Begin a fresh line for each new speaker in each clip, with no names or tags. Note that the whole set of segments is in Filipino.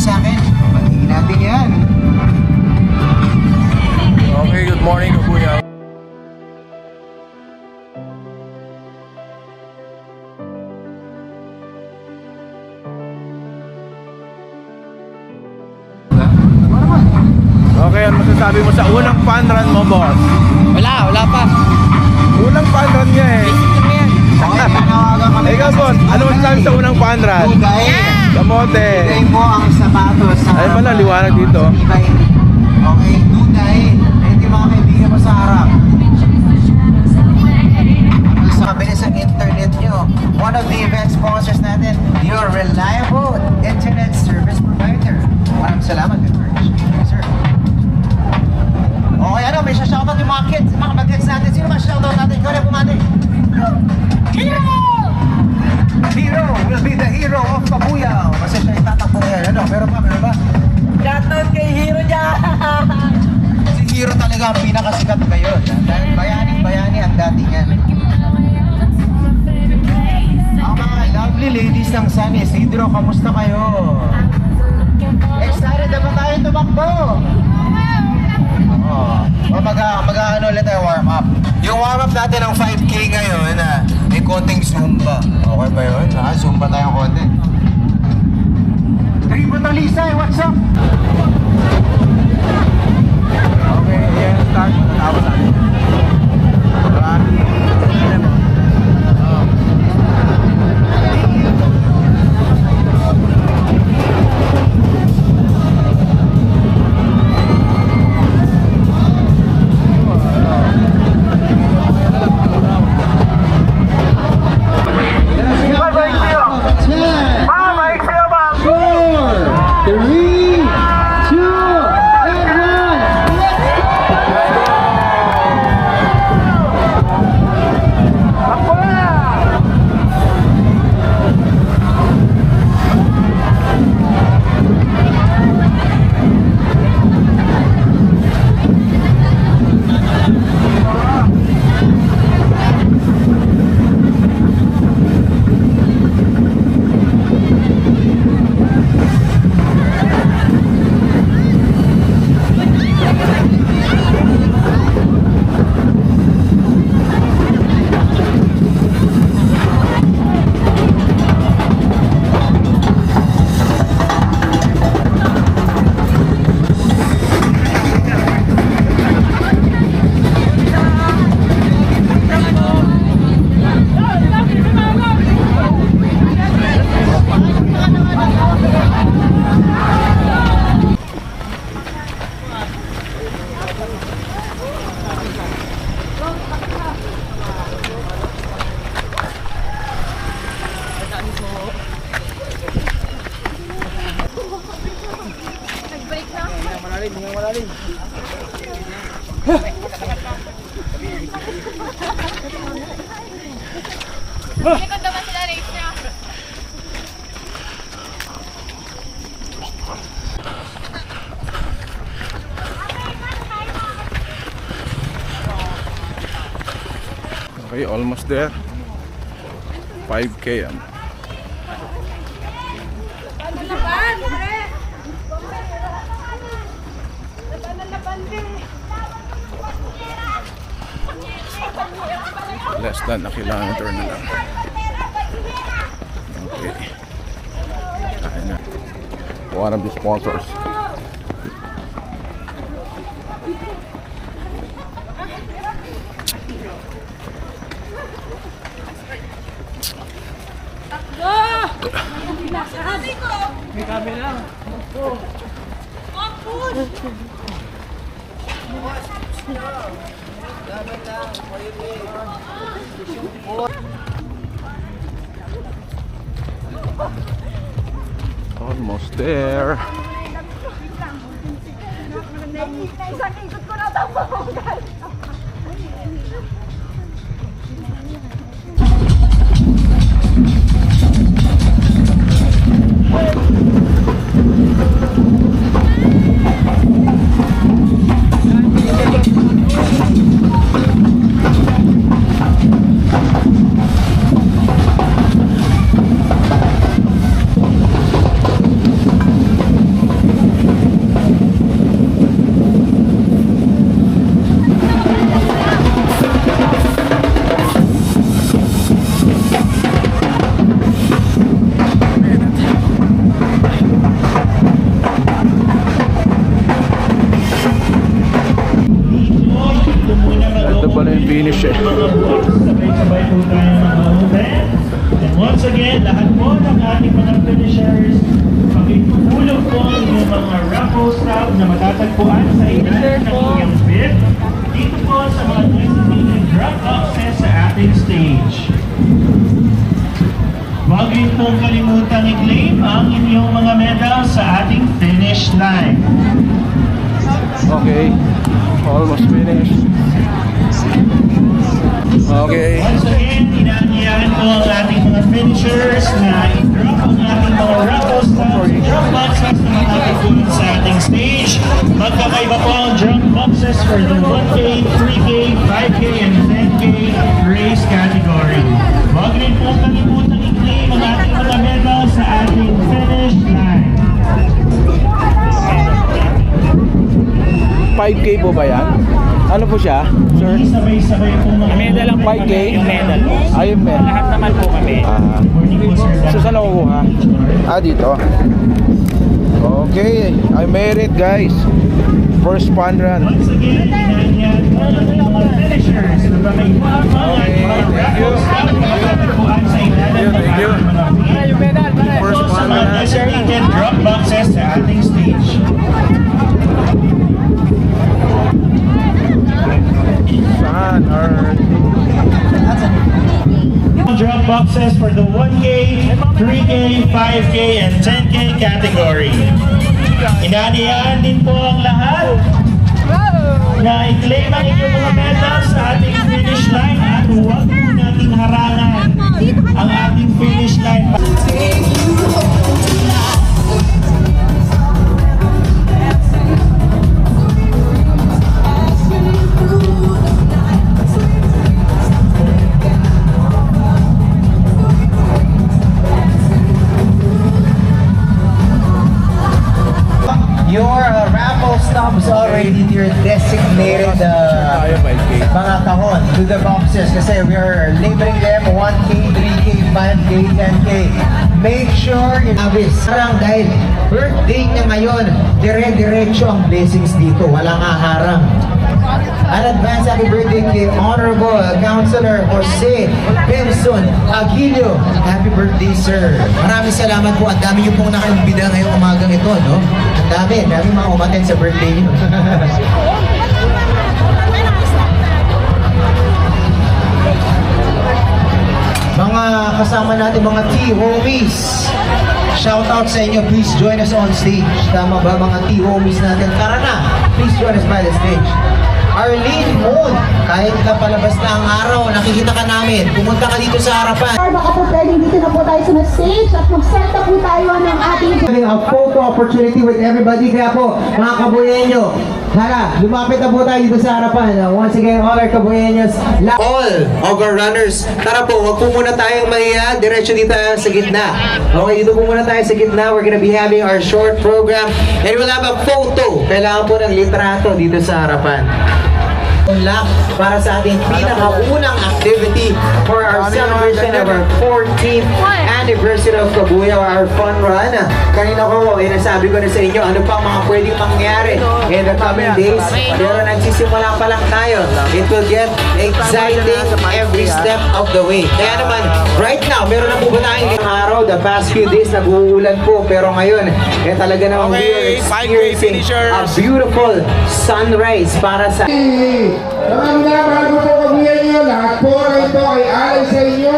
sa akin. Batiin natin yan.
Okay, good morning kuya. Okay, ano masasabi mo sa unang fun run mo, boss?
Wala pa.
Unang fun run niya eh.
Okay, nanawagan kami.
Ikaw, boss, ano masasabi sa unang fun run?
Dugay.
Kamote.
Dugay mo ang sapatos sa
Ay pala, liwanag dito.
sa tibay. Okay, dugay. Ayun yung mga kaibigan mo sa harap. Sa mabilis ang internet nyo. One of the event sponsors natin, your reliable internet service provider. Maraming salamat, George. Sir. Okay, ano, may shoutout yung mga kids, mga bagets natin. Sino ba shoutout natin? Ikaw na pumati. Hero will be the hero of Kabuyaw. Kasi siya itatakbo ngayon. Ano, meron ba?
Shoutout kay Hero dyan.
Si Hero talaga ang pinakasikat ngayon. Dahil bayani ang dati niyan. Ang mga lovely ladies ng San Isidro, kamusta kayo? Excited na ba tayo tumakbo? Mag-ano ulit tayo warm up. Yung warm up natin ng 5K ngayon, may konting Zumba. Okay ba yun? Zumba tayong konti. Tribute ng Lisa, what's up?
Okay, yan, start. Tapos natin.
Likod naman sila race niya.
Okay, almost there. 5K yan. Less than a kilometer na lang. Okay. Ayan na. One of the sponsors.
May camera.
Almost there.
Isang ikot ko na tapos.
finish eh.
Sabay-sabay po tayo mag-open. And once again, lahat po ng ating mga finishers, pakitulog po ang inyong mga raffle stop na matatagpuan sa ilalim ng inyong bib. Dito po sa mga designated drop boxes sa ating stage. Huwag rin pong kalimutan i-claim ang inyong mga medals sa ating finish line.
Okay, almost finished. Okay.
Once again, inaanyayahan po ang ating mga finishers na i-drop ang ating mga raffle stops, drop boxes na matatapunan sa ating stage. Magkakaiba po ang drop boxes for the 1K, 3K, 5K, and 10K race category. Huwag rin po kalimutan i-claim ang ating mga medals sa ating finish line.
5K po ba yan? Ano po siya, sir?
Sabay-sabay po mga
Medal lang po
5K?
kami, yung medal.
Ayun, men.
Lahat naman po kami.
Morning po, sir.
So, saan ako kuha? Dito. Okay, I made it, guys. First fun run.
Once again, inaanyayahan po ang ating mga finishers na pakaiba ang mga raffle stops na matatagpuan sa ilalim ng ating mga bib.
First
Sa
fun
mga
run.
designated drop boxes sa ating stage.
Saan?
Drop boxes for the 1K, 3K, 5K, and 10K category. Inaanyayahan din po ang lahat na i-claim ang inyong mga medals sa ating finish line at huwag po nating harangan ang ating finish line.
Your raffle stop is already in your designated
Tayo, 5K.
mga kahon to the boxes kasi we are labeling them 1K, 3K, 5K, 10K. Make sure you abis. Parang dahil birthday niya ngayon, dire-diretso ang blessings dito. Walang aharang. An advance happy birthday kay Honorable Councilor Jose Benson Aguilio. Happy birthday, sir. Maraming salamat po. Ang dami niyo pong nakaimbida ngayong umagang ito, no? Ang dami mga umaten sa birthday niyo. Mga kasama natin, mga T-homies. Shout out sa inyo. Please join us on stage. Tama ba mga T-homies natin? Tara na. Please join us by the stage. Arlene Moon, kahit na palabas na ang araw, nakikita ka namin. Pumunta ka dito sa harapan.
Baka po pwedeng dito na po tayo sa stage at mag-set up po tayo ng ating
Having a photo opportunity with everybody. Kaya po, mga kabuyenyo, tara, lumapit na po tayo dito sa harapan. Once again, all our kabuyenyos, all of our runners, tara po, wag po muna tayong mahiya. Diretso dito tayo sa gitna. Okay, dito po muna tayo sa gitna. We're gonna be having our short program and we'll have a photo. Kailangan po ng litrato dito sa harapan. Unlock para sa ating pinakaunang activity for our celebration of our 14th anniversary of Kabuyaw, our fun run. Kanina ko, nasabi ko na sa inyo, ano pang mga pwedeng mangyari in the coming days. Pero nagsisimula pa lang tayo. It will get exciting every step of the way. Kaya naman, right now, meron na po ba tayong araw? The past few days, nag-uulan po. Pero ngayon, talaga naman we are experiencing a beautiful sunrise para sa...
Bago po kabuyan nyo, lahat po ito ay alay sa inyo.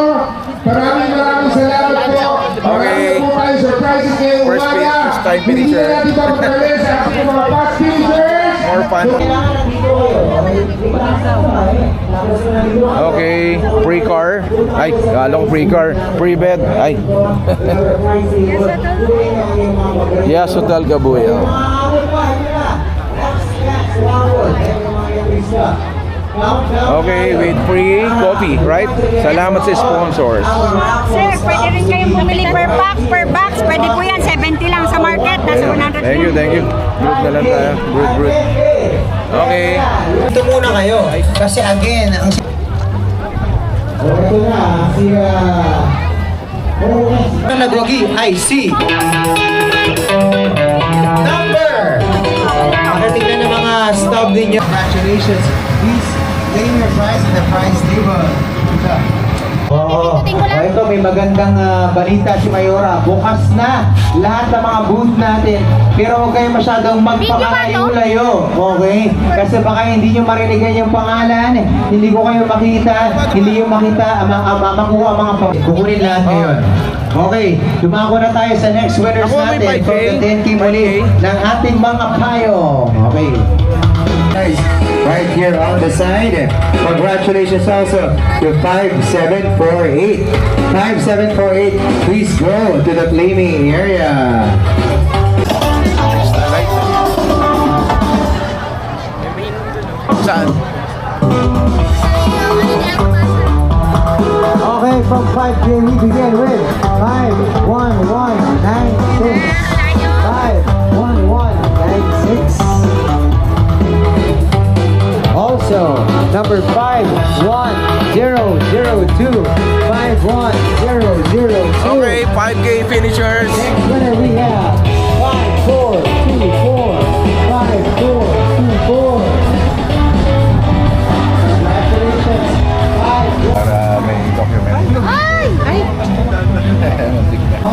Maraming salamat po. Marami po kayo surprises ngayong umaga.
First time
Hindi
finisher.
na natin papagdali sa ating mga past finishers.
More fun. Okay, free car. Ay, galong free car. Free bed. Ay. Yes, Hotel Kabuyaw. Okay, with free coffee, right? Salamat sa sponsors.
Sir, pwede rin kayong bumili per pack, per box. Pwede po yan, 70 lang sa market. Nasa 100
Thank you, thank you. Group na lang tayo. Group. Okay.
Ito muna kayo. Kasi again, ang... Ito na, si... Nagwagi, I see. Number! Makatingnan ng mga stub ninyo. Congratulations. Please claim your prize in the magandang balita si Mayora. Bukas na lahat ng mga booth natin. Pero huwag kayo masyadong magpakalayo-layo. Okay? Kasi baka hindi nyo marinigan yung pangalan. Hindi ko kayo makita. Hindi nyo makita makuha mga kukunin lahat ngayon. Okay, dumako na tayo sa next winners
Ako, may
natin
5K.
for the 10K muli ng ating mga payo. Okay. Guys, right here on the side. Congratulations also to 5748. 5748, please go to the claiming area.
Saan?
Okay, from 5K we begin with 51196. 51196. Also, number 51002. 51002.
Okay, 5K finishers.
Next winner we have 5424. 5424. Congratulations. 5
Para may document.
1030 01030.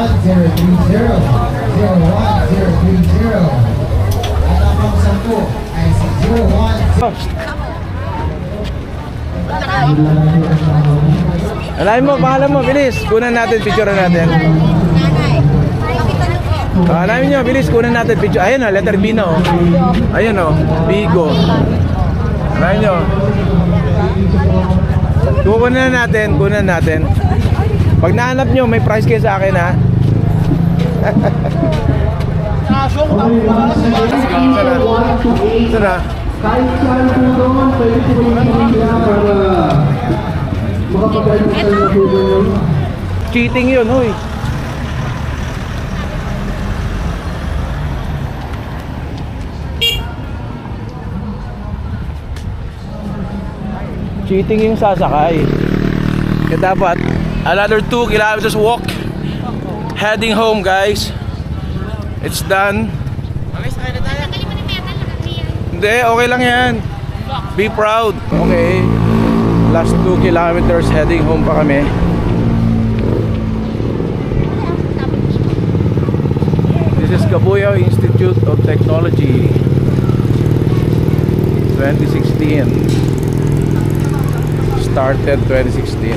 At ang pang-10 ay si 01.
Alain mo, pangalan mo, bilis. Kunan natin, picture natin. Alain nyo, bilis, kunan natin picture. Ayun o, letter B na o. Ayun o, Bigo. Alain nyo. Kunan natin. Pag nahanap nyo, may prize kayo sa akin ha. Sana.
Kahit saan po doon, pwede po yung para makapag-ayos tayo na po doon.
Cheating yun, huy. Cheating yung sasakay. Kaya dapat another 2 kilometers walk heading home, guys. It's done. Hindi, okay lang yan. Be proud. Okay. Last 2 kilometers heading home pa kami. This is Cabuyao Institute of Technology 2016. Started 2016.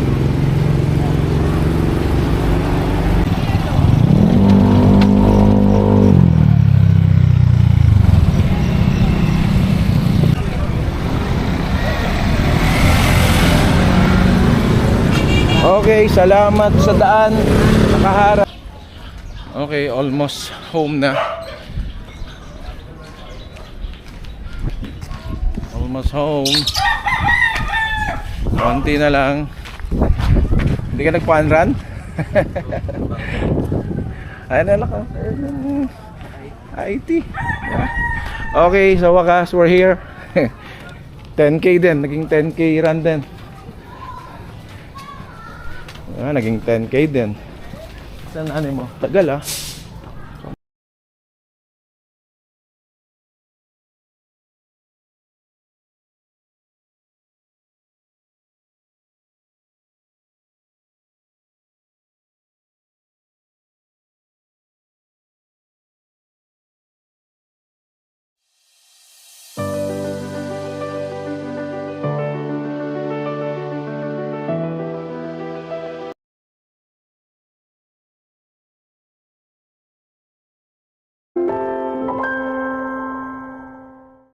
Okay, salamat sa daan. Nakaharap. Okay, almost home na. Almost home. Konti na lang. Hindi ka nag-fun run? Ayun na lang. IT. Okay, sa wakas, we're here. 10K din. Naging 10K run din. Naging 10K din. Saan ano mo? Tagal ah.